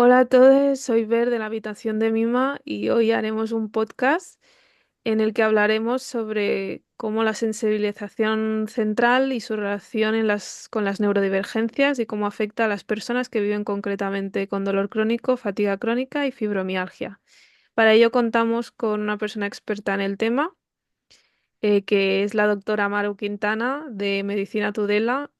Hola a todos, soy Ver de la habitación de Mima y hoy haremos un podcast en el que hablaremos sobre cómo la sensibilización central y su relación con las neurodivergencias y cómo afecta a las personas que viven concretamente con dolor crónico, fatiga crónica y fibromialgia. Para ello contamos con una persona experta en el tema, que es la doctora Maru Quintana de Medicina Tudela,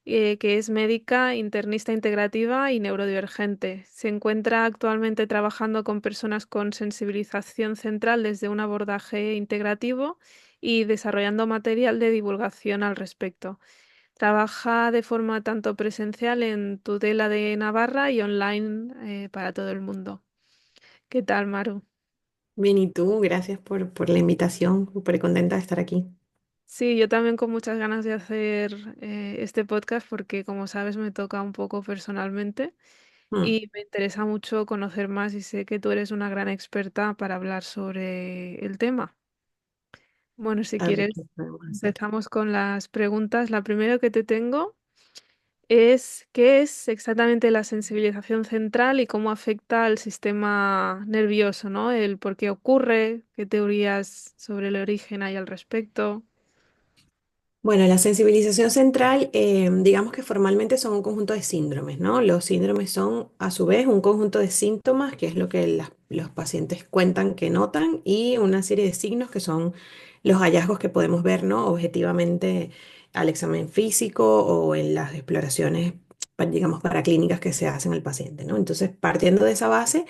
que es médica, internista integrativa y neurodivergente. Se encuentra actualmente trabajando con personas con sensibilización central desde un abordaje integrativo y desarrollando material de divulgación al respecto. Trabaja de forma tanto presencial en Tudela de Navarra y online, para todo el mundo. ¿Qué tal, Maru? Bien, y tú, gracias por la invitación, súper contenta de estar aquí. Sí, yo también con muchas ganas de hacer este podcast porque, como sabes, me toca un poco personalmente. Mm, Y me interesa mucho conocer más y sé que tú eres una gran experta para hablar sobre el tema. Bueno, si a ver quieres, qué podemos hacer. empezamos con las preguntas. La primera que te tengo es, ¿qué es exactamente la sensibilización central y cómo afecta al sistema nervioso, ¿no? El por qué ocurre, qué teorías sobre el origen hay al respecto. Bueno, la sensibilización central, digamos que formalmente son un conjunto de síndromes, ¿no? Los síndromes son a su vez un conjunto de síntomas, que es lo que los pacientes cuentan que notan, y una serie de signos que son los hallazgos que podemos ver, ¿no? Objetivamente al examen físico o en las exploraciones, digamos, paraclínicas que se hacen al paciente, ¿no? Entonces, partiendo de esa base.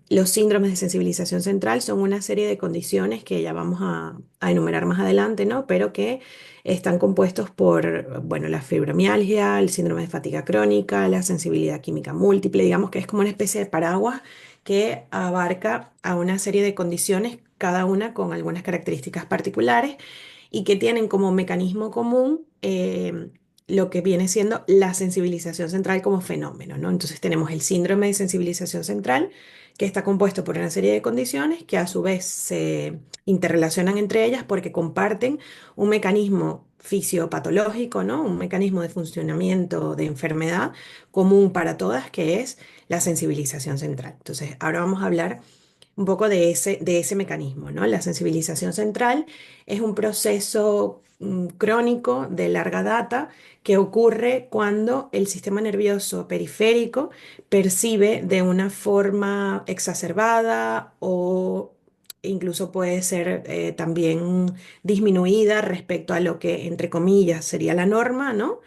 Los síndromes de sensibilización central son una serie de condiciones que ya vamos a enumerar más adelante, ¿no? Pero que están compuestos por, bueno, la fibromialgia, el síndrome de fatiga crónica, la sensibilidad química múltiple, digamos que es como una especie de paraguas que abarca a una serie de condiciones, cada una con algunas características particulares y que tienen como mecanismo común lo que viene siendo la sensibilización central como fenómeno, ¿no? Entonces tenemos el síndrome de sensibilización central, que está compuesto por una serie de condiciones que a su vez se interrelacionan entre ellas porque comparten un mecanismo fisiopatológico, ¿no? Un mecanismo de funcionamiento de enfermedad común para todas, que es la sensibilización central. Entonces, ahora vamos a hablar un poco de ese mecanismo, ¿no? La sensibilización central es un proceso crónico de larga data que ocurre cuando el sistema nervioso periférico percibe de una forma exacerbada o incluso puede ser también disminuida respecto a lo que, entre comillas, sería la norma, ¿no?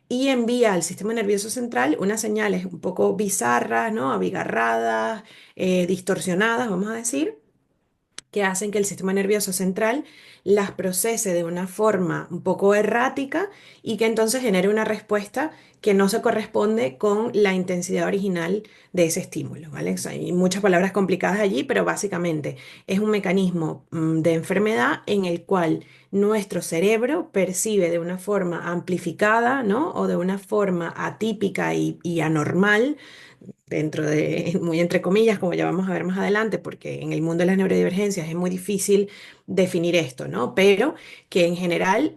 Y envía al sistema nervioso central unas señales un poco bizarras, ¿no? Abigarradas, distorsionadas, vamos a decir, que hacen que el sistema nervioso central las procese de una forma un poco errática y que entonces genere una respuesta que no se corresponde con la intensidad original de ese estímulo, ¿vale? O sea, hay muchas palabras complicadas allí, pero básicamente es un mecanismo de enfermedad en el cual nuestro cerebro percibe de una forma amplificada, ¿no? O de una forma atípica y anormal dentro de, muy entre comillas, como ya vamos a ver más adelante, porque en el mundo de las neurodivergencias es muy difícil definir esto, ¿no? Pero que en general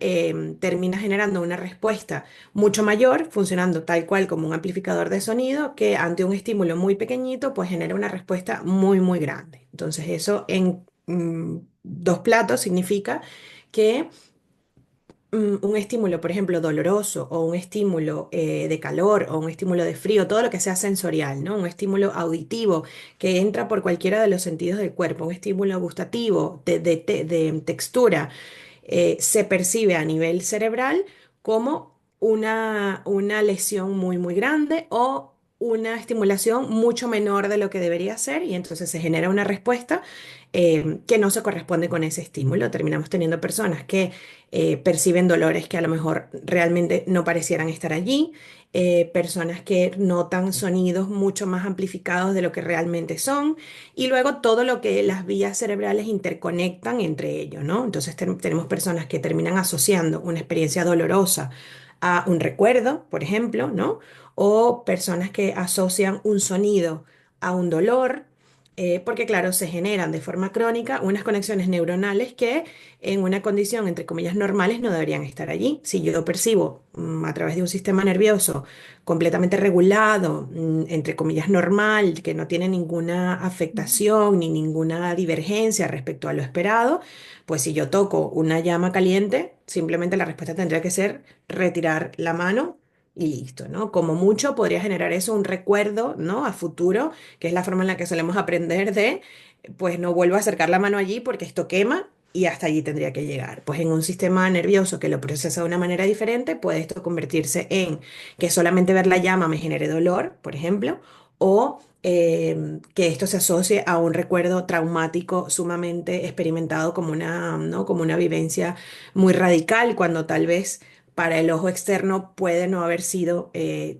termina generando una respuesta mucho mayor, funcionando tal cual como un amplificador de sonido, que ante un estímulo muy pequeñito, pues genera una respuesta muy, muy grande. Entonces eso en dos platos significa que un estímulo, por ejemplo, doloroso o un estímulo de calor o un estímulo de frío, todo lo que sea sensorial, ¿no? Un estímulo auditivo que entra por cualquiera de los sentidos del cuerpo, un estímulo gustativo, de textura, se percibe a nivel cerebral como una lesión muy, muy grande o una estimulación mucho menor de lo que debería ser y entonces se genera una respuesta que no se corresponde con ese estímulo. Terminamos teniendo personas que perciben dolores que a lo mejor realmente no parecieran estar allí, personas que notan sonidos mucho más amplificados de lo que realmente son, y luego todo lo que las vías cerebrales interconectan entre ellos, ¿no? Entonces tenemos personas que terminan asociando una experiencia dolorosa a un recuerdo, por ejemplo, ¿no? O personas que asocian un sonido a un dolor. porque claro, se generan de forma crónica unas conexiones neuronales que en una condición, entre comillas, normales no deberían estar allí. Si yo percibo a través de un sistema nervioso completamente regulado, entre comillas, normal, que no tiene ninguna afectación ni ninguna divergencia respecto a lo esperado, pues si yo toco una llama caliente, simplemente la respuesta tendría que ser retirar la mano. Y listo, ¿no? Como mucho podría generar eso un recuerdo, ¿no? A futuro, que es la forma en la que solemos aprender de, pues no vuelvo a acercar la mano allí porque esto quema y hasta allí tendría que llegar. Pues en un sistema nervioso que lo procesa de una manera diferente, puede esto convertirse en que solamente ver la llama me genere dolor, por ejemplo, o que esto se asocie a un recuerdo traumático sumamente experimentado como una, ¿no? Como una vivencia muy radical, cuando tal vez para el ojo externo puede no haber sido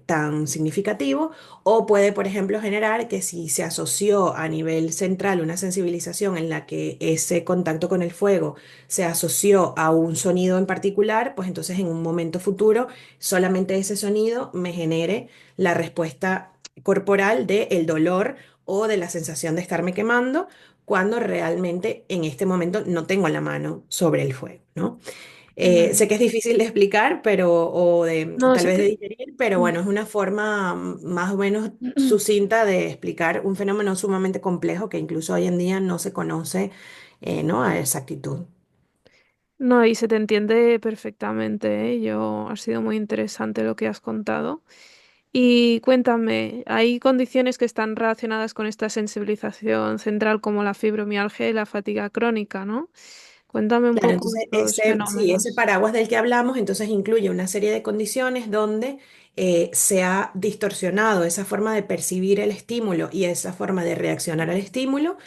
tan significativo o puede, por ejemplo, generar que si se asoció a nivel central una sensibilización en la que ese contacto con el fuego se asoció a un sonido en particular, pues entonces en un momento futuro solamente ese sonido me genere la respuesta corporal del dolor o de la sensación de estarme quemando, cuando realmente en este momento no tengo la mano sobre el fuego, ¿no? Vale. Sé que es difícil de explicar, pero, o de No, tal sí vez de que... digerir, pero mm. bueno, es una forma más o menos sucinta de explicar un fenómeno sumamente complejo que incluso hoy en día no se conoce, ¿no? A exactitud. No, y se te entiende perfectamente, ¿eh? Ha sido muy interesante lo que has contado. Y cuéntame, ¿hay condiciones que están relacionadas con esta sensibilización central como la fibromialgia y la fatiga crónica, ¿no? Cuéntame un Claro, poco entonces estos sí, ese fenómenos. paraguas del que hablamos, entonces incluye una serie de condiciones donde se ha distorsionado esa forma de percibir el estímulo y esa forma de reaccionar al estímulo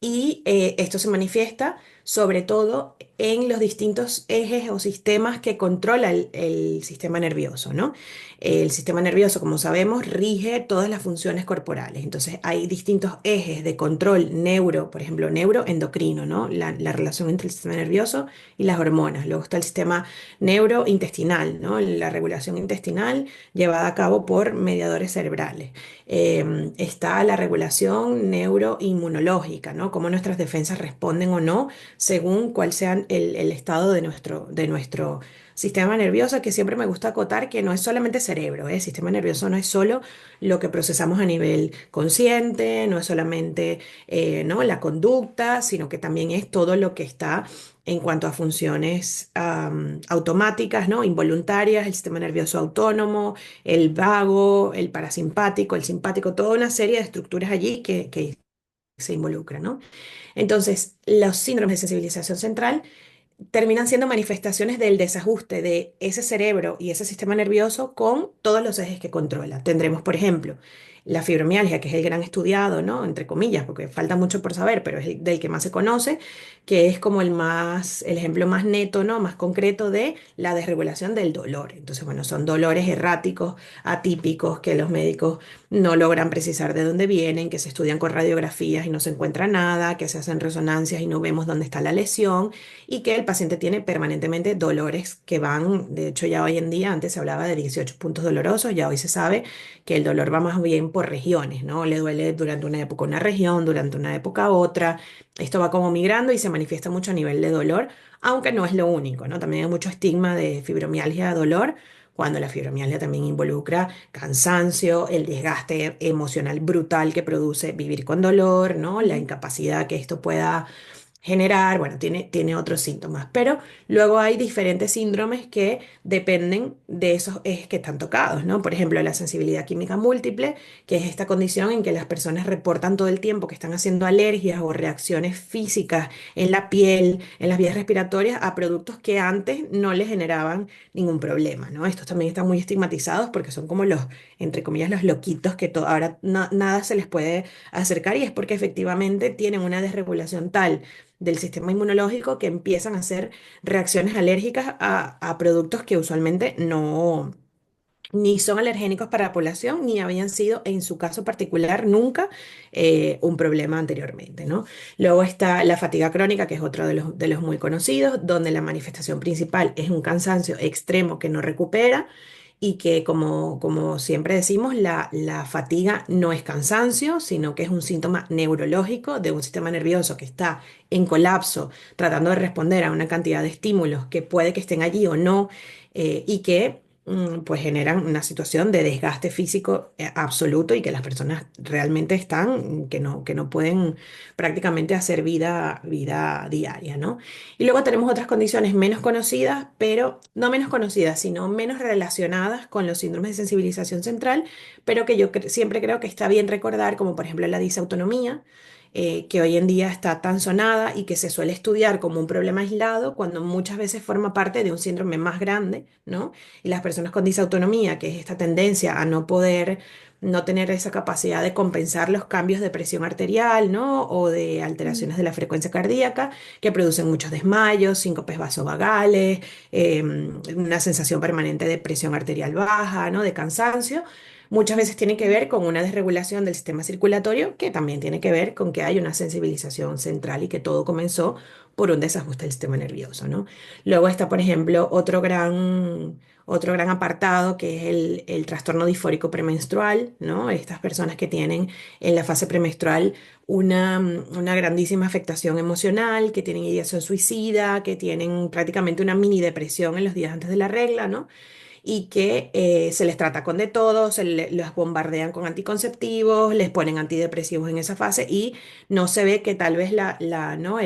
y esto se manifiesta sobre todo en los distintos ejes o sistemas que controla el sistema nervioso, ¿no? El sistema nervioso, como sabemos, rige todas las funciones corporales. Entonces, hay distintos ejes de control neuro, por ejemplo, neuroendocrino, ¿no? La relación entre el sistema nervioso y las hormonas. Luego está el sistema neurointestinal, ¿no? La regulación intestinal llevada a cabo por mediadores cerebrales. Está la regulación neuroinmunológica, ¿no? Cómo nuestras defensas responden o no según cuál sea el estado de nuestro sistema nervioso, que siempre me gusta acotar que no es solamente cerebro, ¿eh? El sistema nervioso no es solo lo que procesamos a nivel consciente, no es solamente ¿no? la conducta, sino que también es todo lo que está en cuanto a funciones automáticas, ¿no? Involuntarias, el sistema nervioso autónomo, el vago, el parasimpático, el simpático, toda una serie de estructuras allí que se involucran, ¿no? Entonces, los síndromes de sensibilización central terminan siendo manifestaciones del desajuste de ese cerebro y ese sistema nervioso con todos los ejes que controla. Tendremos, por ejemplo, la fibromialgia, que es el gran estudiado, ¿no? Entre comillas, porque falta mucho por saber, pero es el del que más se conoce, que es como el ejemplo más neto, ¿no? Más concreto de la desregulación del dolor. Entonces, bueno, son dolores erráticos, atípicos, que los médicos no logran precisar de dónde vienen, que se estudian con radiografías y no se encuentra nada, que se hacen resonancias y no vemos dónde está la lesión y que el paciente tiene permanentemente dolores que van, de hecho ya hoy en día, antes se hablaba de 18 puntos dolorosos, ya hoy se sabe que el dolor va más bien por regiones, ¿no? Le duele durante una época una región, durante una época otra, esto va como migrando y se manifiesta mucho a nivel de dolor, aunque no es lo único, ¿no? También hay mucho estigma de fibromialgia, dolor, cuando la fibromialgia también involucra cansancio, el desgaste emocional brutal que produce vivir con dolor, ¿no? La incapacidad que esto pueda generar, bueno, tiene otros síntomas, pero luego hay diferentes síndromes que dependen de esos ejes que están tocados, ¿no? Por ejemplo, la sensibilidad química múltiple, que es esta condición en que las personas reportan todo el tiempo que están haciendo alergias o reacciones físicas en la piel, en las vías respiratorias, a productos que antes no les generaban ningún problema, ¿no? Estos también están muy estigmatizados porque son como los, entre comillas, los loquitos que ahora nada se les puede acercar y es porque efectivamente tienen una desregulación tal del sistema inmunológico que empiezan a hacer reacciones alérgicas a productos que usualmente no, ni son alergénicos para la población, ni habían sido, en su caso particular, nunca un problema anteriormente, ¿no? Luego está la fatiga crónica, que es otro de los muy conocidos, donde la manifestación principal es un cansancio extremo que no recupera. y que como siempre decimos, la fatiga no es cansancio, sino que es un síntoma neurológico de un sistema nervioso que está en colapso, tratando de responder a una cantidad de estímulos que puede que estén allí o no, y que pues generan una situación de desgaste físico absoluto y que las personas realmente están, que no pueden prácticamente hacer vida diaria, ¿no? Y luego tenemos otras condiciones menos conocidas, pero no menos conocidas, sino menos relacionadas con los síndromes de sensibilización central, pero que yo siempre creo que está bien recordar, como por ejemplo la disautonomía, que hoy en día está tan sonada y que se suele estudiar como un problema aislado cuando muchas veces forma parte de un síndrome más grande, ¿no? Y las personas con disautonomía, que es esta tendencia a no poder, no tener esa capacidad de compensar los cambios de presión arterial, ¿no? O de Mm. alteraciones de la frecuencia cardíaca, que producen muchos desmayos, síncopes vasovagales, una sensación permanente de presión arterial baja, ¿no? De cansancio. Muchas veces tiene que ver con una desregulación del sistema circulatorio, que también tiene que ver con que hay una sensibilización central y que todo comenzó por un desajuste del sistema nervioso, ¿no? Luego está, por ejemplo, otro gran apartado que es el trastorno disfórico premenstrual, ¿no? Estas personas que tienen en la fase premenstrual una grandísima afectación emocional, que tienen ideación suicida, que tienen prácticamente una mini depresión en los días antes de la regla, ¿no? Y que se les trata con de todo, los bombardean con anticonceptivos, les ponen antidepresivos en esa fase y no se ve que tal vez ¿no?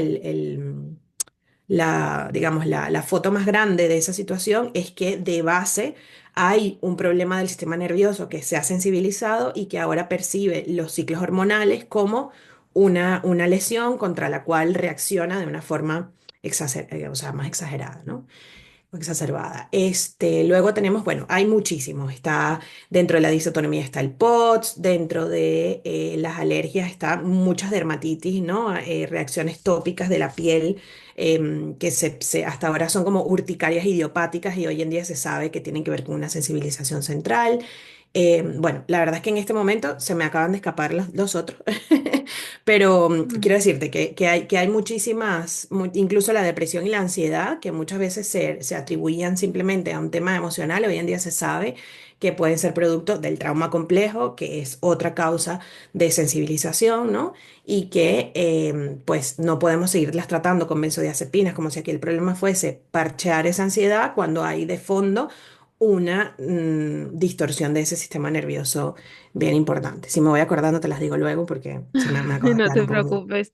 digamos, la foto más grande de esa situación es que de base hay un problema del sistema nervioso que se ha sensibilizado y que ahora percibe los ciclos hormonales como una lesión contra la cual reacciona de una forma o sea, más exagerada, ¿no? O exacerbada. Luego tenemos, bueno, hay muchísimos. Está dentro de la disautonomía está el POTS, dentro de las alergias está muchas dermatitis, ¿no? Reacciones tópicas de la piel que hasta ahora son como urticarias idiopáticas y hoy en día se sabe que tienen que ver con una sensibilización central. Bueno, la verdad es que en este momento se me acaban de escapar los otros, pero Mm. quiero decirte que hay muchísimas, incluso la depresión y la ansiedad, que muchas veces se atribuían simplemente a un tema emocional, hoy en día se sabe que pueden ser producto del trauma complejo, que es otra causa de sensibilización, ¿no? Y que pues no podemos seguirlas tratando con benzodiazepinas, como si aquí el problema fuese parchear esa ansiedad cuando hay de fondo una distorsión de ese sistema nervioso bien importante. Si me voy acordando, te las digo luego porque me acabo de No quedar te un poco. preocupes.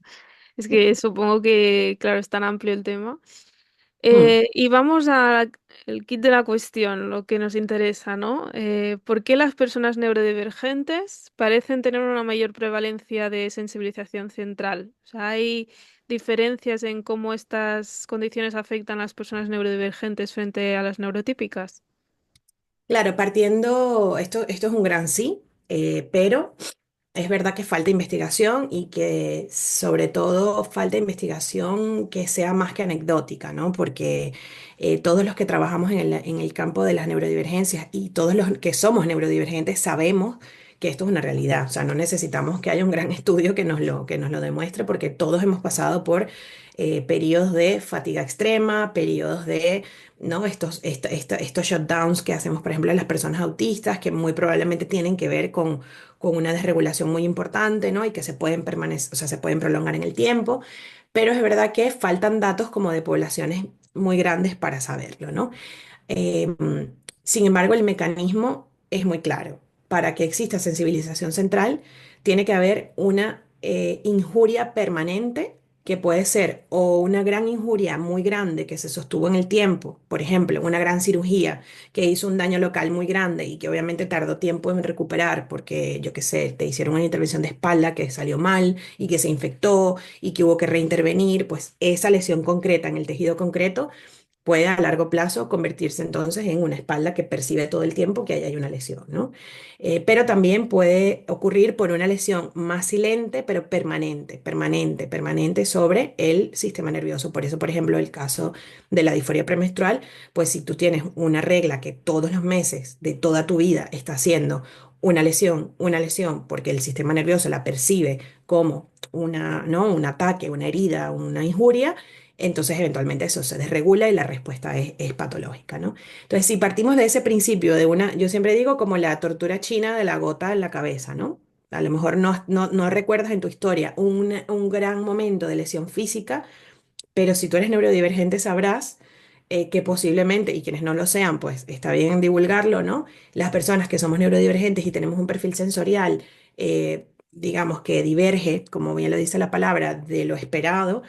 Es que supongo que, claro, es tan amplio el tema. Mm. Y vamos al kit de la cuestión, lo que nos interesa, ¿no? ¿Por qué las personas neurodivergentes parecen tener una mayor prevalencia de sensibilización central? O sea, ¿hay diferencias en cómo estas condiciones afectan a las personas neurodivergentes frente a las neurotípicas? Claro, partiendo, esto es un gran sí, pero es verdad que falta investigación y que sobre todo falta investigación que sea más que anecdótica, ¿no? Porque todos los que trabajamos en el campo de las neurodivergencias y todos los que somos neurodivergentes sabemos que esto es una realidad. O sea, no necesitamos que haya un gran estudio que nos lo demuestre porque todos hemos pasado por periodos de fatiga extrema, periodos de, ¿no? Estos shutdowns que hacemos, por ejemplo, en las personas autistas, que muy probablemente tienen que ver con una desregulación muy importante, ¿no? Y que se pueden permanecer, o sea, se pueden prolongar en el tiempo, pero es verdad que faltan datos como de poblaciones muy grandes para saberlo, ¿no? Em, Sin embargo, el mecanismo es muy claro. Para que exista sensibilización central, tiene que haber una injuria permanente que puede ser o una gran injuria muy grande que se sostuvo en el tiempo, por ejemplo, una gran cirugía que hizo un daño local muy grande y que obviamente tardó tiempo en recuperar porque, yo qué sé, te hicieron una intervención de espalda que salió mal y que se infectó y que hubo que reintervenir, pues esa lesión concreta en el tejido concreto puede a largo plazo convertirse entonces en una espalda que percibe todo el tiempo que ahí hay una lesión, ¿no? Pero también puede ocurrir por una lesión más silente, pero permanente sobre el sistema nervioso. Por eso, por ejemplo, el caso de la disforia premenstrual, pues si tú tienes una regla que todos los meses de toda tu vida está haciendo una lesión, porque el sistema nervioso la percibe como una, ¿no? Un ataque, una herida, una injuria, entonces eventualmente eso se desregula y la respuesta es patológica, ¿no? Entonces, si partimos de ese principio de una, yo siempre digo como la tortura china de la gota en la cabeza, ¿no? A lo mejor no recuerdas en tu historia un gran momento de lesión física, pero si tú eres neurodivergente sabrás que posiblemente, y quienes no lo sean, pues está bien divulgarlo, ¿no? Las personas que somos neurodivergentes y tenemos un perfil sensorial, digamos que diverge, como bien lo dice la palabra, de lo esperado,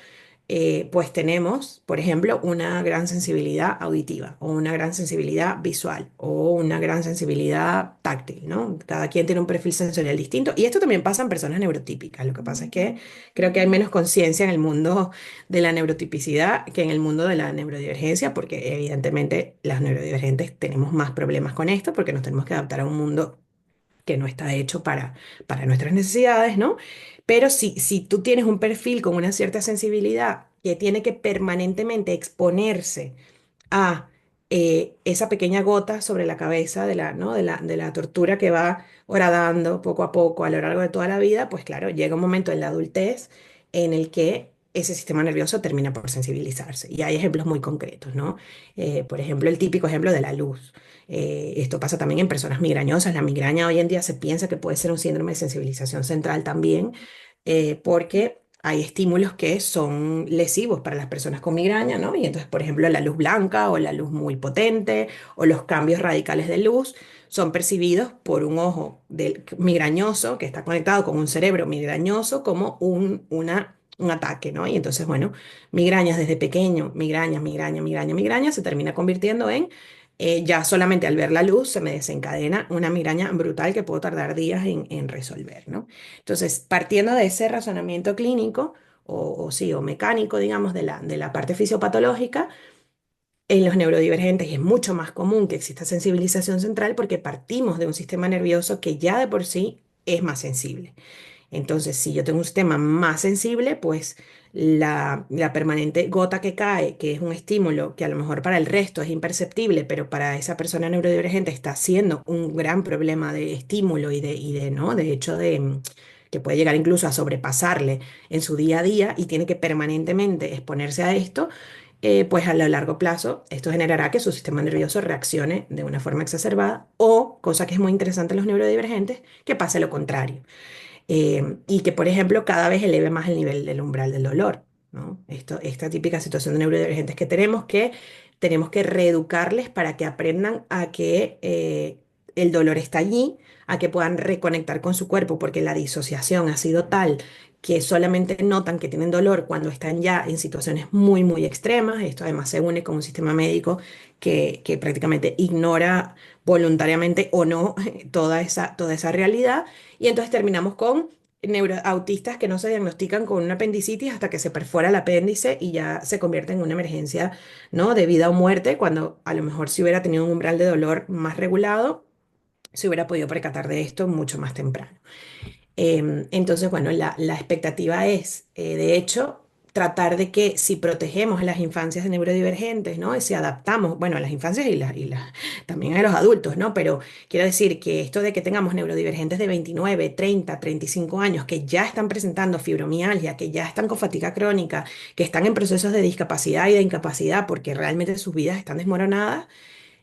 pues tenemos, por ejemplo, una gran sensibilidad auditiva o una gran sensibilidad visual o una gran sensibilidad táctil, ¿no? Cada quien tiene un perfil sensorial distinto y esto también pasa en personas neurotípicas. Lo que pasa es que creo que hay menos conciencia en el mundo de la neurotipicidad que en el mundo de la neurodivergencia, porque evidentemente las neurodivergentes tenemos más problemas con esto porque nos tenemos que adaptar a un mundo que no está hecho para nuestras necesidades, ¿no? Pero si tú tienes un perfil con una cierta sensibilidad que tiene que permanentemente exponerse a esa pequeña gota sobre la cabeza ¿no? de la tortura que va horadando poco a poco a lo largo de toda la vida, pues claro, llega un momento en la adultez en el que ese sistema nervioso termina por sensibilizarse. Y hay ejemplos muy concretos, ¿no? Por ejemplo, el típico ejemplo de la luz. Esto pasa también en personas migrañosas. La migraña hoy en día se piensa que puede ser un síndrome de sensibilización central también, porque hay estímulos que son lesivos para las personas con migraña, ¿no? Y entonces, por ejemplo, la luz blanca o la luz muy potente o los cambios radicales de luz son percibidos por un ojo del migrañoso que está conectado con un cerebro migrañoso como un ataque, ¿no? Y entonces, bueno, migrañas desde pequeño, migrañas, migraña, migraña, migraña, se termina convirtiendo en ya solamente al ver la luz se me desencadena una migraña brutal que puedo tardar días en resolver, ¿no? Entonces, partiendo de ese razonamiento clínico, o sí, o mecánico, digamos, de la parte fisiopatológica, en los neurodivergentes es mucho más común que exista sensibilización central porque partimos de un sistema nervioso que ya de por sí es más sensible. Entonces, si yo tengo un sistema más sensible, pues la permanente gota que cae, que es un estímulo que a lo mejor para el resto es imperceptible, pero para esa persona neurodivergente está siendo un gran problema de estímulo ¿no? De hecho, que puede llegar incluso a sobrepasarle en su día a día y tiene que permanentemente exponerse a esto, pues a lo largo plazo esto generará que su sistema nervioso reaccione de una forma exacerbada o, cosa que es muy interesante en los neurodivergentes, que pase lo contrario y que, por ejemplo, cada vez eleve más el nivel del umbral del dolor, ¿no? Esta típica situación de neurodivergentes que tenemos que reeducarles para que aprendan a que el dolor está allí, a que puedan reconectar con su cuerpo, porque la disociación ha sido tal que solamente notan que tienen dolor cuando están ya en situaciones muy, muy extremas. Esto además se une con un sistema médico que prácticamente ignora voluntariamente o no toda esa realidad y entonces terminamos con neuroautistas que no se diagnostican con una apendicitis hasta que se perfora el apéndice y ya se convierte en una emergencia, ¿no? De vida o muerte, cuando a lo mejor si hubiera tenido un umbral de dolor más regulado, se hubiera podido percatar de esto mucho más temprano. Entonces, bueno, la expectativa es, de hecho, tratar de que si protegemos a las infancias de neurodivergentes, ¿no? Y si adaptamos, bueno, a las infancias también a los adultos, ¿no? Pero quiero decir que esto de que tengamos neurodivergentes de 29, 30, 35 años que ya están presentando fibromialgia, que ya están con fatiga crónica, que están en procesos de discapacidad y de incapacidad porque realmente sus vidas están desmoronadas,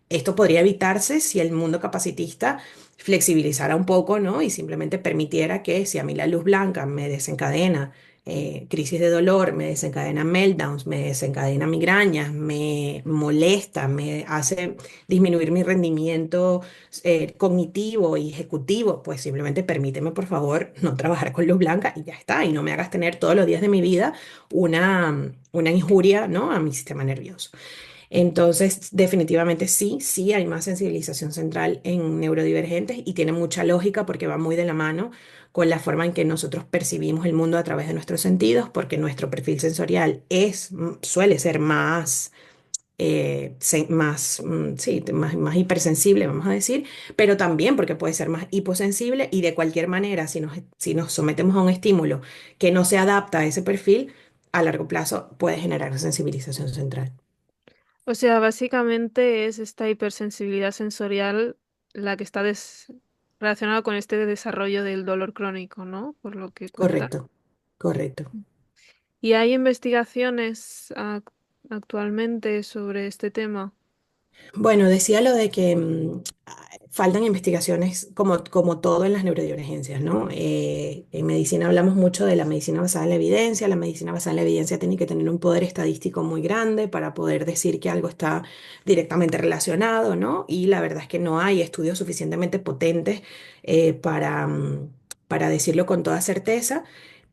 esto podría evitarse si el mundo capacitista flexibilizara un poco, ¿no? Y simplemente permitiera que si a mí la luz blanca me desencadena crisis de dolor, me desencadena meltdowns, me desencadena migrañas, me molesta, me hace disminuir mi rendimiento cognitivo y ejecutivo, pues simplemente permíteme, por favor, no trabajar con luz blanca y ya está, y no me hagas tener todos los días de mi vida una injuria, ¿no? A mi sistema nervioso. Entonces, definitivamente sí, sí hay más sensibilización central en neurodivergentes y tiene mucha lógica porque va muy de la mano con la forma en que nosotros percibimos el mundo a través de nuestros sentidos, porque nuestro perfil sensorial suele ser más, sí, más hipersensible, vamos a decir, pero también porque puede ser más hiposensible y de cualquier manera, si nos sometemos a un estímulo que no se adapta a ese perfil, a largo plazo puede generar sensibilización central. O sea, básicamente es esta hipersensibilidad sensorial la que está relacionada con este desarrollo del dolor crónico, ¿no? Por lo que cuenta. Correcto, correcto. ¿Y hay investigaciones actualmente sobre este tema? Bueno, decía lo de que faltan investigaciones como todo en las neurodivergencias, ¿no? En medicina hablamos mucho de la medicina basada en la evidencia. La medicina basada en la evidencia tiene que tener un poder estadístico muy grande para poder decir que algo está directamente relacionado, ¿no? Y la verdad es que no hay estudios suficientemente potentes para decirlo con toda certeza,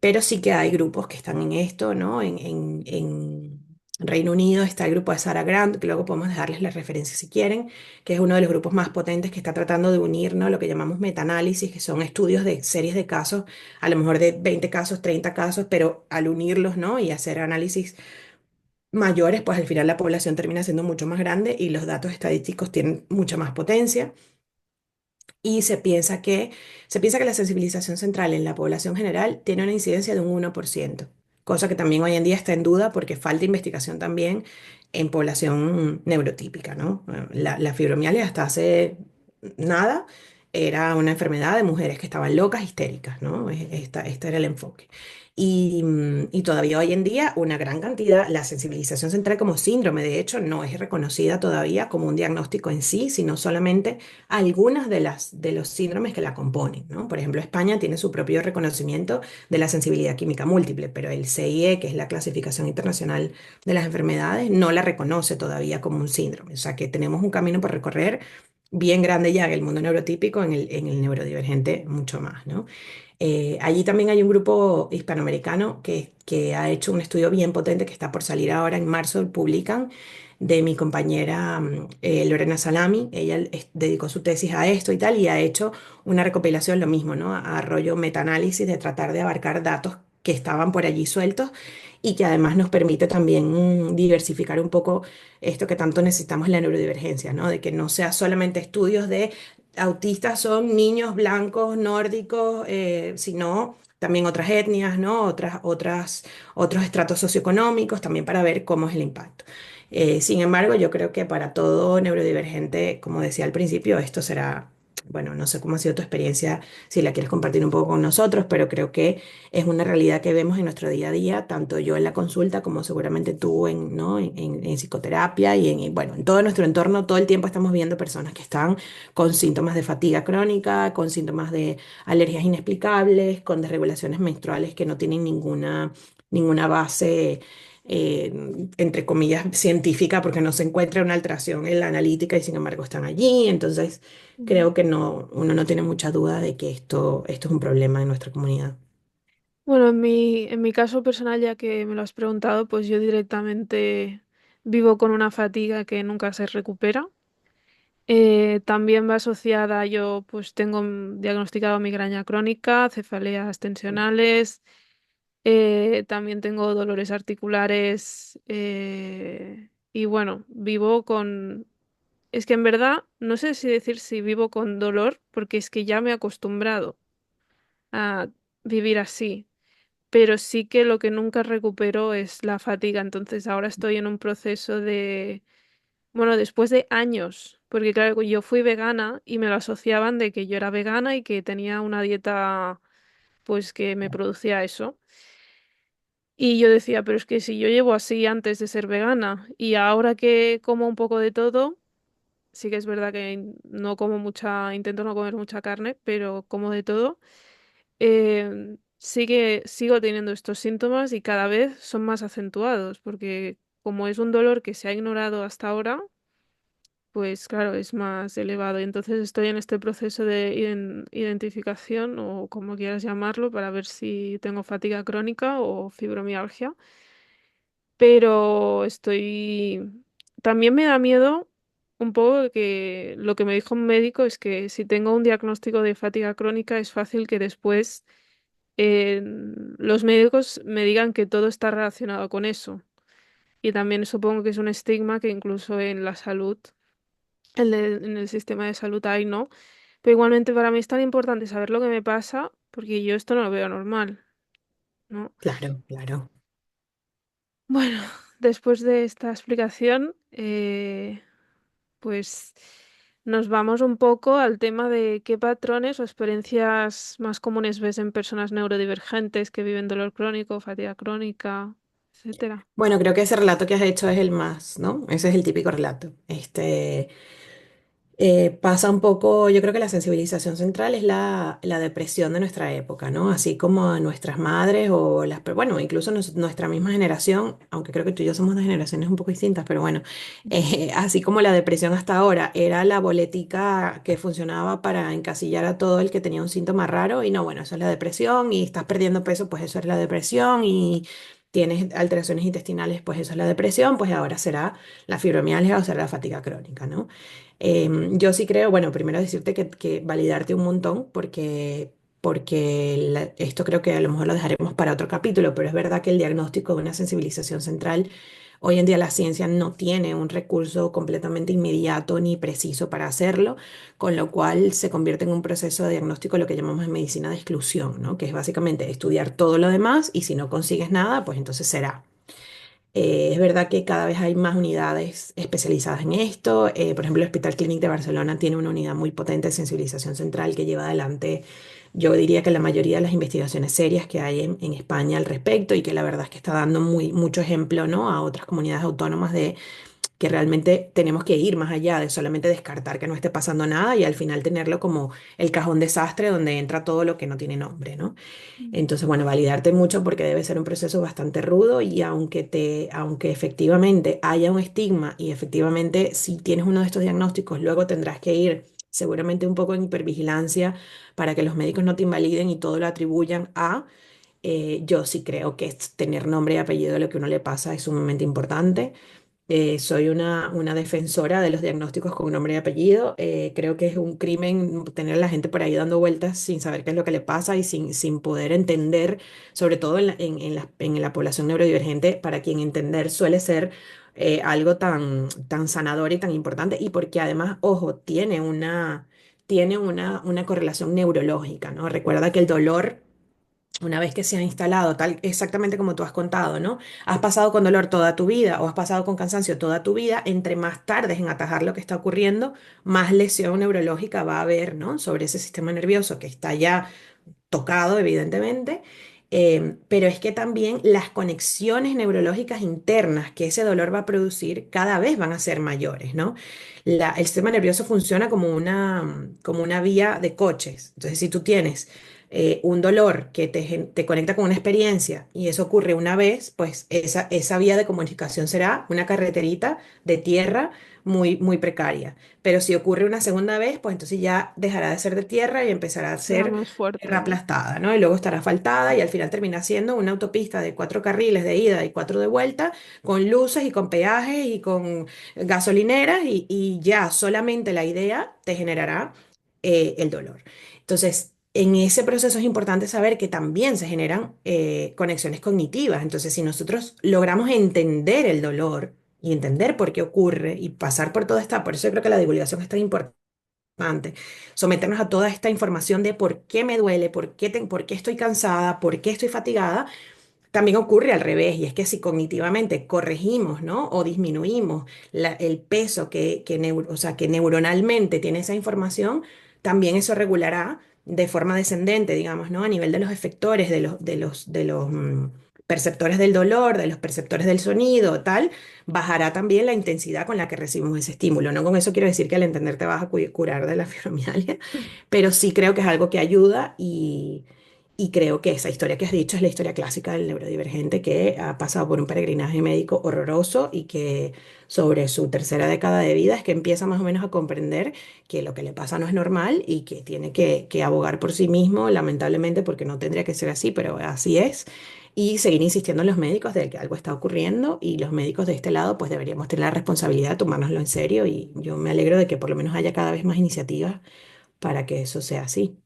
pero sí que hay grupos que están en esto, ¿no? En Reino Unido está el grupo de Sarah Grant, que luego podemos dejarles la referencia si quieren, que es uno de los grupos más potentes que está tratando de unir, ¿no?, lo que llamamos metaanálisis, que son estudios de series de casos, a lo mejor de 20 casos, 30 casos, pero al unirlos, ¿no?, y hacer análisis mayores, pues al final la población termina siendo mucho más grande y los datos estadísticos tienen mucha más potencia. Y se piensa que la sensibilización central en la población general tiene una incidencia de un 1%, cosa que también hoy en día está en duda porque falta investigación también en población neurotípica, ¿no? La fibromialgia hasta hace nada era una enfermedad de mujeres que estaban locas, histéricas, ¿no? Este era el enfoque. Y todavía hoy en día una gran cantidad, la sensibilización central como síndrome, de hecho, no es reconocida todavía como un diagnóstico en sí, sino solamente algunas de los síndromes que la componen, ¿no? Por ejemplo, España tiene su propio reconocimiento de la sensibilidad química múltiple, pero el CIE, que es la clasificación internacional de las enfermedades, no la reconoce todavía como un síndrome. O sea que tenemos un camino por recorrer bien grande ya en el mundo neurotípico, en el neurodivergente mucho más, ¿no? Allí también hay un grupo hispanoamericano que ha hecho un estudio bien potente que está por salir ahora en marzo, publican, de mi compañera Lorena Salami. Ella dedicó su tesis a esto y tal, y ha hecho una recopilación, lo mismo, ¿no? A rollo metaanálisis de tratar de abarcar datos que estaban por allí sueltos y que además nos permite también diversificar un poco esto que tanto necesitamos en la neurodivergencia, ¿no? De que no sea solamente estudios de autistas son niños blancos, nórdicos, sino también otras etnias, ¿no? Otros estratos socioeconómicos, también para ver cómo es el impacto. Sin embargo, yo creo que para todo neurodivergente, como decía al principio, esto será, bueno, no sé cómo ha sido tu experiencia, si la quieres compartir un poco con nosotros, pero creo que es una realidad que vemos en nuestro día a día, tanto yo en la consulta como seguramente tú ¿no?, en psicoterapia bueno, en todo nuestro entorno, todo el tiempo estamos viendo personas que están con síntomas de fatiga crónica, con síntomas de alergias inexplicables, con desregulaciones menstruales que no tienen ninguna base, entre comillas, científica, porque no se encuentra una alteración en la analítica y sin embargo están allí. Entonces, Ujú. creo que no, uno no tiene mucha duda de que esto es un problema en nuestra comunidad. Bueno, en mi caso personal, ya que me lo has preguntado, pues yo directamente vivo con una fatiga que nunca se recupera. También va asociada, yo pues tengo diagnosticado migraña crónica, cefaleas tensionales, también tengo dolores articulares y bueno, vivo con... Es que en verdad no sé si decir si vivo con dolor, porque es que ya me he acostumbrado a vivir así, pero sí que lo que nunca recupero es la fatiga. Entonces ahora estoy en un proceso de, bueno, después de años, porque claro, yo fui vegana y me lo asociaban de que yo era vegana y que tenía una dieta pues que me producía eso. Y yo decía, pero es que si yo llevo así antes de ser vegana y ahora que como un poco de todo, sí que es verdad que no como mucha, intento no comer mucha carne, pero como de todo. Sí que sigo teniendo estos síntomas y cada vez son más acentuados, porque como es un dolor que se ha ignorado hasta ahora, pues claro, es más elevado. Y entonces estoy en este proceso de identificación o como quieras llamarlo para ver si tengo fatiga crónica o fibromialgia. Pero estoy... También me da miedo un poco que lo que me dijo un médico es que si tengo un diagnóstico de fatiga crónica es fácil que después los médicos me digan que todo está relacionado con eso. Y también supongo que es un estigma que incluso en la salud, en el sistema de salud hay, ¿no? Pero igualmente para mí es tan importante saber lo que me pasa porque yo esto no lo veo normal, ¿no? Claro, claro. Bueno, después de esta explicación, pues nos vamos un poco al tema de qué patrones o experiencias más comunes ves en personas neurodivergentes que viven dolor crónico, fatiga crónica. etcétera. Bueno, creo que ese relato que has hecho es el más, ¿no? Ese es el típico relato. Pasa un poco, yo creo que la sensibilización central es la depresión de nuestra época, ¿no? Así como a nuestras madres o bueno, incluso nuestra misma generación, aunque creo que tú y yo somos de generaciones un poco distintas, pero bueno, así como la depresión hasta ahora era la boletica que funcionaba para encasillar a todo el que tenía un síntoma raro y no, bueno, eso es la depresión y estás perdiendo peso, pues eso es la depresión y tienes alteraciones intestinales, pues eso es la depresión, pues ahora será la fibromialgia o será la fatiga crónica, ¿no? Yo sí creo, bueno, primero decirte que validarte un montón, porque esto creo que a lo mejor lo dejaremos para otro capítulo, pero es verdad que el diagnóstico de una sensibilización central, hoy en día la ciencia no tiene un recurso completamente inmediato ni preciso para hacerlo, con lo cual se convierte en un proceso de diagnóstico lo que llamamos en medicina de exclusión, ¿no? Que es básicamente estudiar todo lo demás y si no consigues nada, pues entonces será. Es verdad que cada vez hay más unidades especializadas en esto. Por ejemplo, el Hospital Clínic de Barcelona tiene una unidad muy potente de sensibilización central que lleva adelante, yo diría que la mayoría de las investigaciones serias que hay en España al respecto y que la verdad es que está dando mucho ejemplo, ¿no? A otras comunidades autónomas de que realmente tenemos que ir más allá de solamente descartar que no esté pasando nada y al final tenerlo como el cajón desastre donde entra todo lo que no tiene nombre, ¿no? Mm. Entonces, bueno, validarte mucho porque debe ser un proceso bastante rudo y aunque efectivamente haya un estigma y efectivamente si tienes uno de estos diagnósticos, luego tendrás que ir seguramente un poco en hipervigilancia para que los médicos no te invaliden y todo lo atribuyan a, yo sí creo que tener nombre y apellido de lo que uno le pasa es sumamente importante. Soy una defensora de los diagnósticos con nombre y apellido. Creo que es un crimen tener a la gente por ahí dando vueltas sin saber qué es lo que le pasa y sin poder entender, sobre todo en la población neurodivergente, para quien entender suele ser algo tan sanador y tan importante y porque además, ojo, tiene una correlación neurológica, ¿no? Recuerda que el dolor una vez que se ha instalado, tal exactamente como tú has contado, ¿no? Has pasado con dolor toda tu vida o has pasado con cansancio toda tu vida, entre más tardes en atajar lo que está ocurriendo, más lesión neurológica va a haber, ¿no? Sobre ese sistema nervioso que está ya tocado, evidentemente. Pero es que también las conexiones neurológicas internas que ese dolor va a producir cada vez van a ser mayores, ¿no? El sistema nervioso funciona como una vía de coches. Entonces, si tú tienes un dolor que te conecta con una experiencia y eso ocurre una vez, pues esa vía de comunicación será una carreterita de tierra muy, muy precaria. Pero si ocurre una segunda vez, pues entonces ya dejará de ser de tierra y empezará a Será ser más tierra fuerte, ¿no? aplastada, ¿no? Y luego estará asfaltada y al final termina siendo una autopista de 4 carriles de ida y 4 de vuelta, con luces y con peajes y con gasolineras y ya solamente la idea te generará el dolor. Entonces, en ese proceso es importante saber que también se generan conexiones cognitivas. Entonces, si nosotros logramos entender el dolor y entender por qué ocurre y pasar por toda esta, por eso yo creo que la divulgación es tan importante, someternos a toda esta información de por qué me duele, por qué estoy cansada, por qué estoy fatigada, también ocurre al revés, y es que si cognitivamente corregimos, ¿no? O disminuimos el peso o sea, que neuronalmente tiene esa información, también eso regulará de forma descendente, digamos, ¿no? A nivel de los efectores, de los perceptores del dolor, de los perceptores del sonido, tal, bajará también la intensidad con la que recibimos ese estímulo. No con eso quiero decir que al entender te vas a curar de la fibromialgia, pero sí creo que es algo que ayuda y creo que esa historia que has dicho es la historia clásica del neurodivergente que ha pasado por un peregrinaje médico horroroso y que sobre su tercera década de vida es que empieza más o menos a comprender que lo que le pasa no es normal y que tiene que abogar por sí mismo, lamentablemente, porque no tendría que ser así, pero así es. Y seguir insistiendo en los médicos de que algo está ocurriendo y los médicos de este lado pues deberíamos tener la responsabilidad de tomárnoslo en serio y yo me alegro de que por lo menos haya cada vez más iniciativas para que eso sea así.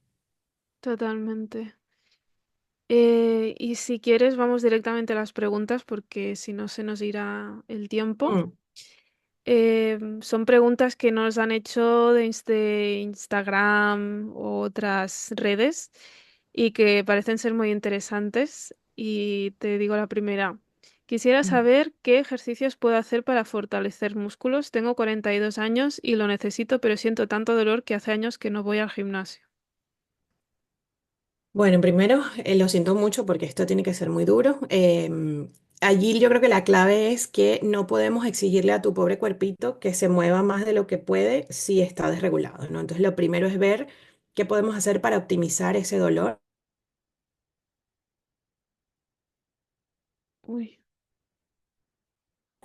Totalmente. Y si quieres, vamos directamente a las preguntas porque si no se nos irá el tiempo. Mm. Son preguntas que nos han hecho de Instagram u otras redes y que parecen ser muy interesantes. Y te digo la primera. Quisiera saber qué ejercicios puedo hacer para fortalecer músculos. Tengo 42 años y lo necesito, pero siento tanto dolor que hace años que no voy al gimnasio. Bueno, primero lo siento mucho porque esto tiene que ser muy duro. allí yo creo que la clave es que no podemos exigirle a tu pobre cuerpito que se mueva más de lo que puede si está desregulado, ¿no? Entonces lo primero es ver qué podemos hacer para optimizar ese dolor, Uy,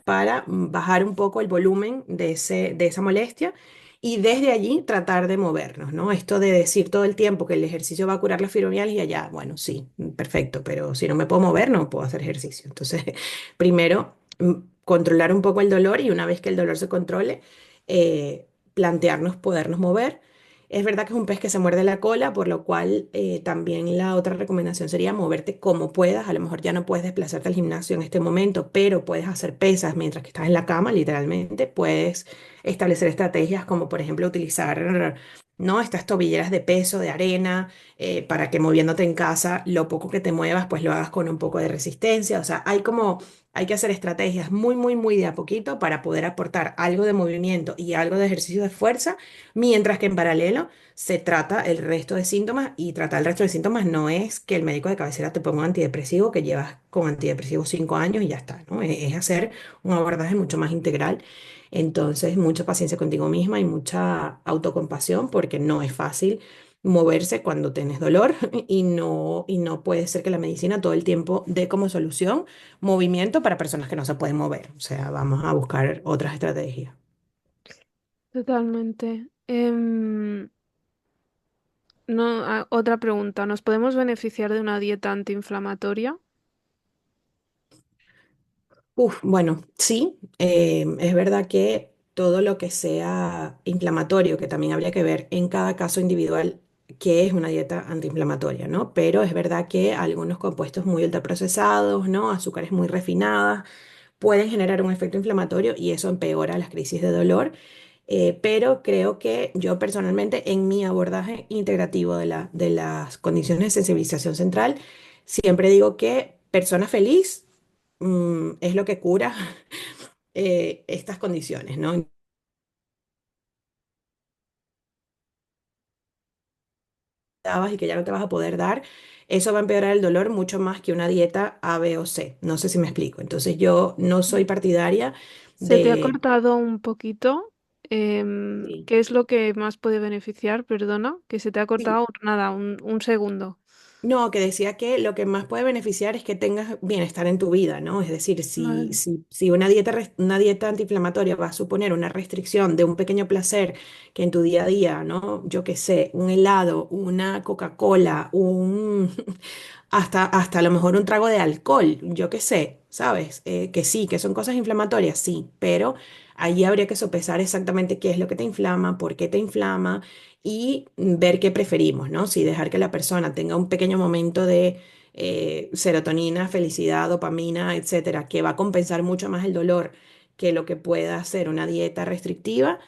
para bajar un poco el volumen de esa molestia y desde allí tratar de movernos, ¿no? Esto de decir todo el tiempo que el ejercicio va a curar la fibromialgia, ya, bueno, sí, perfecto, pero si no me puedo mover, no puedo hacer ejercicio. Entonces, primero, controlar un poco el dolor y una vez que el dolor se controle, plantearnos podernos mover. Es verdad que es un pez que se muerde la cola, por lo cual también la otra recomendación sería moverte como puedas. A lo mejor ya no puedes desplazarte al gimnasio en este momento, pero puedes hacer pesas mientras que estás en la cama, literalmente. Puedes establecer estrategias como, por ejemplo, utilizar, ¿no? Estas tobilleras de peso, de arena, para que moviéndote en casa, lo poco que te muevas, pues lo hagas con un poco de resistencia. O sea, hay que hacer estrategias muy, muy, muy de a poquito para poder aportar algo de movimiento y algo de ejercicio de fuerza, mientras que en paralelo se trata el resto de síntomas y tratar el resto de síntomas no es que el médico de cabecera te ponga un antidepresivo que llevas con antidepresivos 5 años y ya está, ¿no? Es hacer un abordaje mucho más integral. Entonces, mucha paciencia contigo misma y mucha autocompasión porque no es fácil moverse cuando tienes dolor y no puede ser que la medicina todo el tiempo dé como solución movimiento para personas que no se pueden mover. O sea, vamos a buscar otras estrategias. totalmente. No, otra pregunta. ¿Nos podemos beneficiar de una dieta antiinflamatoria? Uf, bueno, sí, es verdad que todo lo que sea inflamatorio, que también habría que ver en cada caso individual qué es una dieta antiinflamatoria, ¿no? Pero es verdad que algunos compuestos muy ultraprocesados, ¿no? Azúcares muy refinadas, pueden generar un efecto inflamatorio y eso empeora las crisis de dolor. Pero creo que yo personalmente en mi abordaje integrativo de las condiciones de sensibilización central, siempre digo que persona feliz es lo que cura estas condiciones, ¿no? Y que ya no te vas a poder dar, eso va a empeorar el dolor mucho más que una dieta A, B o C. No sé si me explico. Entonces yo no soy partidaria Se te ha de... cortado un poquito. Sí. ¿Qué es lo que más puede beneficiar? Perdona, que se te ha Sí. cortado nada, un segundo. No, que decía que lo que más puede beneficiar es que tengas bienestar en tu vida, ¿no? Es decir, Vale. si una dieta, una dieta antiinflamatoria va a suponer una restricción de un pequeño placer que en tu día a día, ¿no? Yo qué sé, un helado, una Coca-Cola, hasta a lo mejor un trago de alcohol, yo qué sé, ¿sabes? Que sí, que son cosas inflamatorias, sí, pero allí habría que sopesar exactamente qué es lo que te inflama, por qué te inflama y ver qué preferimos, ¿no? Si dejar que la persona tenga un pequeño momento de serotonina, felicidad, dopamina, etcétera, que va a compensar mucho más el dolor que lo que pueda hacer una dieta restrictiva,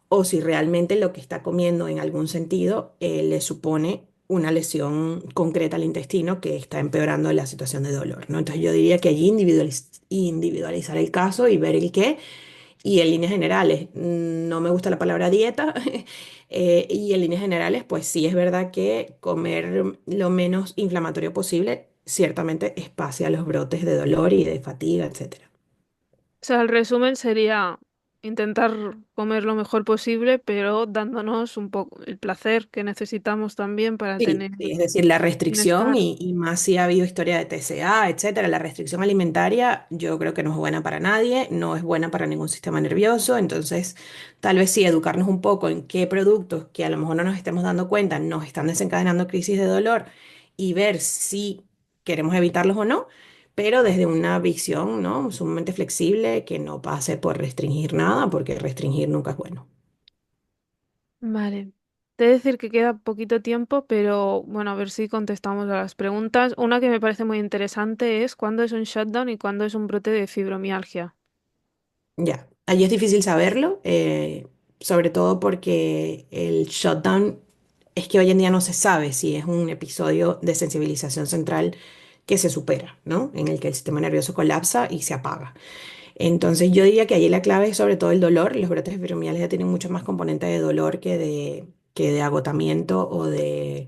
o si realmente lo que está comiendo en algún sentido le supone una lesión concreta al intestino que está empeorando la situación de dolor, ¿no? Entonces yo diría que allí individualizar el caso y ver el qué. Y en líneas generales, no me gusta la palabra dieta, y en líneas generales, pues sí es verdad que comer lo menos inflamatorio posible ciertamente espacia los brotes de dolor y de fatiga, etcétera. O sea, el resumen sería intentar comer lo mejor posible, pero dándonos un poco el placer que necesitamos también para Sí, tener sí, es decir, la restricción bienestar. y más si ha habido historia de TCA, etcétera, la restricción alimentaria yo creo que no es buena para nadie, no es buena para ningún sistema nervioso, entonces tal vez sí educarnos un poco en qué productos que a lo mejor no nos estemos dando cuenta nos están desencadenando crisis de dolor y ver si queremos evitarlos o no, pero desde una visión, ¿no? Sumamente flexible que no pase por restringir nada, porque restringir nunca es bueno. Vale. Te he de decir que queda poquito tiempo, pero bueno, a ver si contestamos a las preguntas. Una que me parece muy interesante es cuándo es un shutdown y cuándo es un brote de fibromialgia. Ya, allí es difícil saberlo, sobre todo porque el shutdown es que hoy en día no se sabe si es un episodio de sensibilización central que se supera, ¿no? En el que el sistema nervioso colapsa y se apaga. Entonces yo diría que allí la clave es sobre todo el dolor. Los brotes de fibromialgia tienen mucho más componente de dolor que de agotamiento o de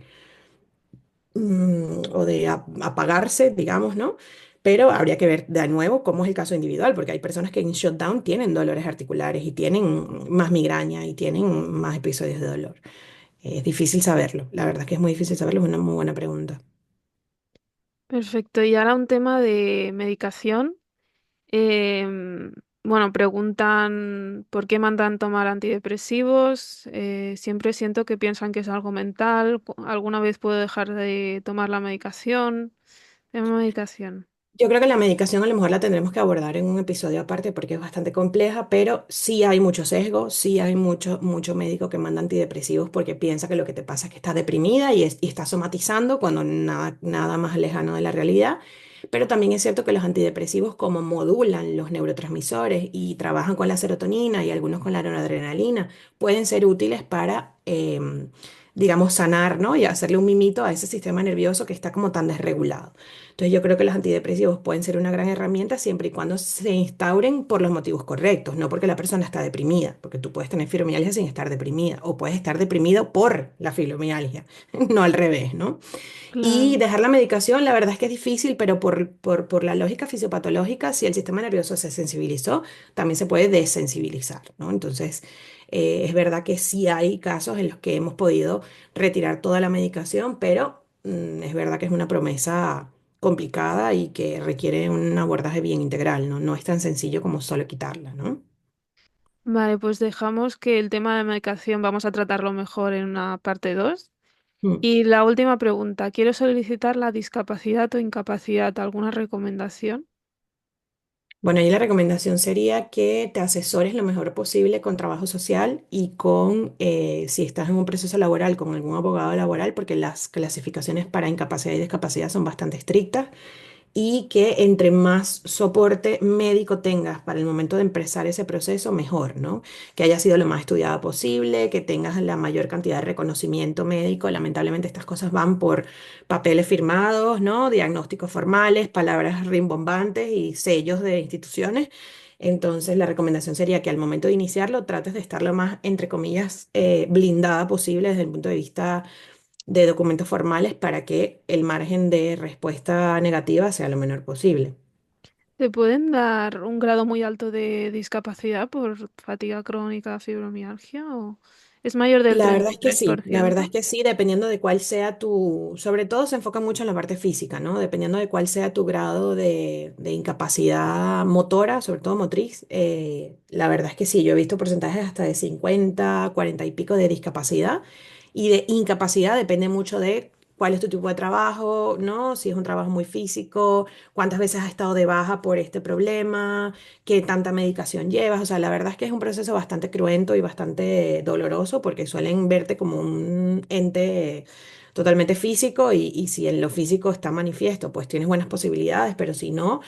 apagarse, digamos, ¿no? pero habría que ver de nuevo cómo es el caso individual, porque hay personas que en shutdown tienen dolores articulares y tienen más migraña y tienen más episodios de dolor. Es difícil saberlo, la verdad es que es muy difícil saberlo, es una muy buena pregunta. Perfecto. Y ahora un tema de medicación. Em, bueno, preguntan por qué mandan tomar antidepresivos. Siempre siento que piensan que es algo mental. ¿Alguna vez puedo dejar de tomar la medicación? Tema medicación. Yo creo que la medicación a lo mejor la tendremos que abordar en un episodio aparte porque es bastante compleja, pero sí hay mucho sesgo, sí hay mucho médico que manda antidepresivos porque piensa que lo que te pasa es que estás deprimida y estás somatizando cuando nada más lejano de la realidad. Pero también es cierto que los antidepresivos, como modulan los neurotransmisores y trabajan con la serotonina y algunos con la noradrenalina, pueden ser útiles para, digamos, sanar, ¿no? Y hacerle un mimito a ese sistema nervioso que está como tan desregulado. Entonces yo creo que los antidepresivos pueden ser una gran herramienta siempre y cuando se instauren por los motivos correctos, no porque la persona está deprimida, porque tú puedes tener fibromialgia sin estar deprimida o puedes estar deprimido por la fibromialgia, no al revés, ¿no? Y Claro. dejar la medicación, la verdad es que es difícil, pero por la lógica fisiopatológica, si el sistema nervioso se sensibilizó, también se puede desensibilizar, ¿no? Entonces, es verdad que sí hay casos en los que hemos podido retirar toda la medicación, pero es verdad que es una promesa complicada y que requiere un abordaje bien integral, ¿no? No es tan sencillo como solo quitarla, ¿no? Vale, pues dejamos que el tema de medicación vamos a tratarlo mejor en una parte 2. Mm. Y la última pregunta, quiero solicitar la discapacidad o incapacidad. ¿Alguna recomendación? Bueno, y la recomendación sería que te asesores lo mejor posible con trabajo social y con, si estás en un proceso laboral, con algún abogado laboral, porque las clasificaciones para incapacidad y discapacidad son bastante estrictas y que entre más soporte médico tengas para el momento de empezar ese proceso, mejor, ¿no? Que haya sido lo más estudiada posible, que tengas la mayor cantidad de reconocimiento médico. Lamentablemente estas cosas van por papeles firmados, ¿no? Diagnósticos formales, palabras rimbombantes y sellos de instituciones. Entonces, la recomendación sería que al momento de iniciarlo trates de estar lo más, entre comillas, blindada posible desde el punto de vista de documentos formales para que el margen de respuesta negativa sea lo menor posible. ¿Te pueden dar un grado muy alto de discapacidad por fatiga crónica, fibromialgia o es mayor del La verdad treinta y es que tres por sí, la verdad es ciento? que sí, dependiendo de cuál sea tu, sobre todo se enfoca mucho en la parte física, ¿no? Dependiendo de cuál sea tu grado de incapacidad motora, sobre todo motriz, la verdad es que sí, yo he visto porcentajes hasta de 50, 40 y pico de discapacidad y de incapacidad depende mucho de cuál es tu tipo de trabajo, ¿no? Si es un trabajo muy físico, cuántas veces has estado de baja por este problema, qué tanta medicación llevas. O sea, la verdad es que es un proceso bastante cruento y bastante doloroso porque suelen verte como un ente totalmente físico y si en lo físico está manifiesto, pues tienes buenas posibilidades, pero si no,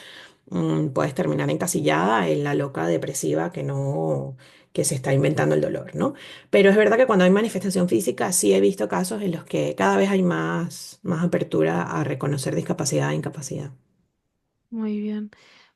puedes terminar encasillada en la loca depresiva que no, que se está inventando el dolor, ¿no? Pero es verdad que cuando hay manifestación física, sí he visto casos en los que cada vez hay más apertura a reconocer discapacidad e incapacidad. Muy bien.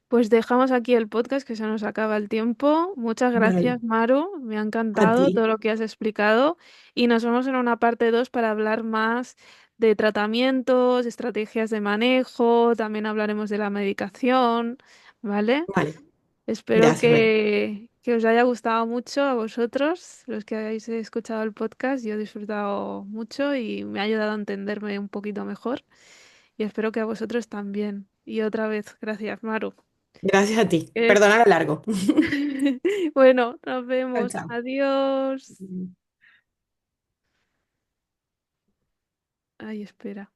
Pues dejamos aquí el podcast que se nos acaba el tiempo. Muchas Vale. gracias, Maru. Me ha A encantado ti. todo lo que has explicado y nos vemos en una parte 2 para hablar más de tratamientos, estrategias de manejo, también hablaremos de la medicación, ¿vale? Vale. Espero Gracias, Belén. que os haya gustado mucho a vosotros, los que hayáis escuchado el podcast. Yo he disfrutado mucho y me ha ayudado a entenderme un poquito mejor y espero que a vosotros también. Y otra vez, gracias, Maru. Gracias a ti. Es- Perdona lo largo. Bueno, nos Chao, vemos. chao. Adiós. Ay, espera.